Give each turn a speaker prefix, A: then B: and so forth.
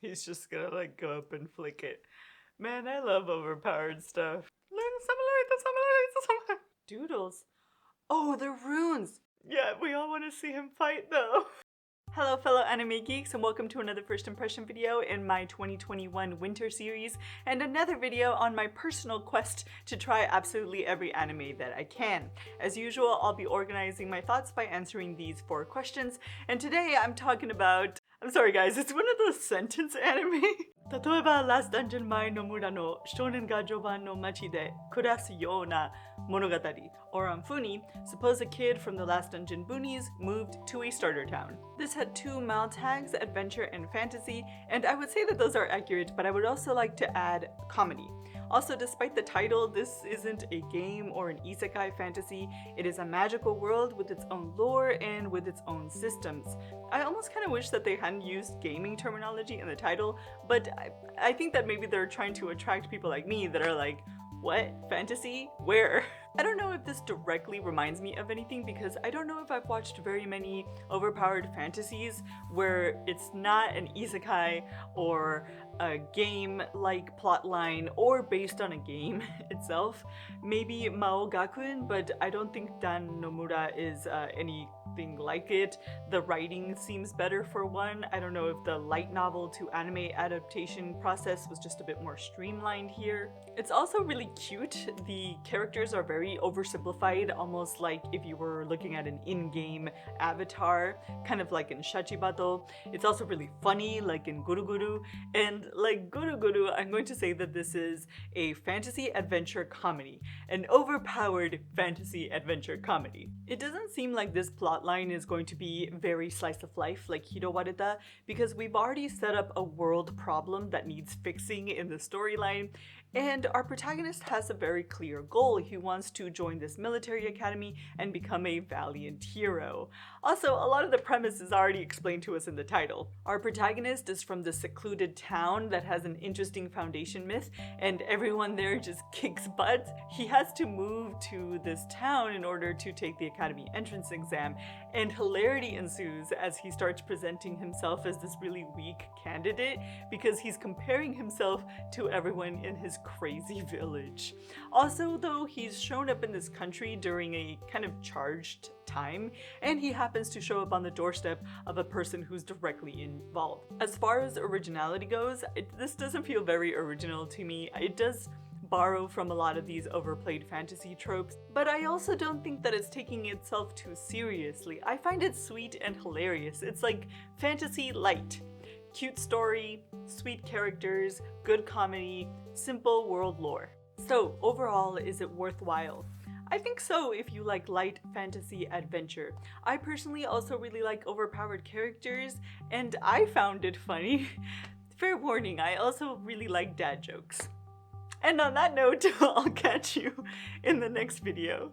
A: He's just gonna like go up and flick it. Man, I love overpowered stuff. Doodles. Oh, the runes! Yeah, we all want to see him fight though. Hello fellow anime geeks and welcome to another first impression video in my 2021 winter series and another video on my personal quest to try absolutely every anime that I can. As usual, I'll be organizing my thoughts by answering these 4 questions, and today I'm talking about... I'm sorry guys, it's one of those sentence anime. Tatoeba Last Dungeon MAE no MURA no Shounen ga Joban no Machi de Kurasu Youna Monogatari. Or on Funi, suppose a kid from the Last Dungeon Boonies moved to a starter town. This had 2 MAU tags, adventure and fantasy, and I would say that those are accurate, but I would also like to add comedy. Also, despite the title, this isn't a game or an isekai fantasy. It is a magical world with its own lore and with its own systems. I almost kind of wish that they hadn't used gaming terminology in the title, but I think that maybe they're trying to attract people like me that are like, what? Fantasy? Where? I don't know if this directly reminds me of anything because I don't know if I've watched very many overpowered fantasies where it's not an isekai or a game-like plotline or based on a game itself. Maybe Maou Gakuin, but I don't think Dan no Mura is anything like it. The writing seems better for one. I don't know if the light novel to anime adaptation process was just a bit more streamlined here. It's also really cute. The characters are very oversimplified, almost like if you were looking at an in-game avatar, kind of like in Shachibato. It's also really funny, like in Guruguru, and like Guruguru, I'm going to say that this is a fantasy adventure comedy, an overpowered fantasy adventure comedy. It doesn't seem like this plotline is going to be very slice of life like Hirowareta, because we've already set up a world problem that needs fixing in the storyline. And our protagonist has a very clear goal. He wants to join this military academy and become a valiant hero. Also, a lot of the premise is already explained to us in the title. Our protagonist is from this secluded town that has an interesting foundation myth, and everyone there just kicks butt. He has to move to this town in order to take the academy entrance exam, and hilarity ensues as he starts presenting himself as this really weak candidate because he's comparing himself to everyone in his crazy village. Also, though, he's shown up in this country during a kind of charged time, and he happens to show up on the doorstep of a person who's directly involved. As far as originality goes, this doesn't feel very original to me. It does borrow from a lot of these overplayed fantasy tropes, but I also don't think that it's taking itself too seriously. I find it sweet and hilarious. It's like fantasy light. Cute story, sweet characters, good comedy, simple world lore. So overall, is it worthwhile? I think so if you like light fantasy adventure. I personally also really like overpowered characters, and I found it funny. Fair warning, I also really like dad jokes. And on that note, I'll catch you in the next video.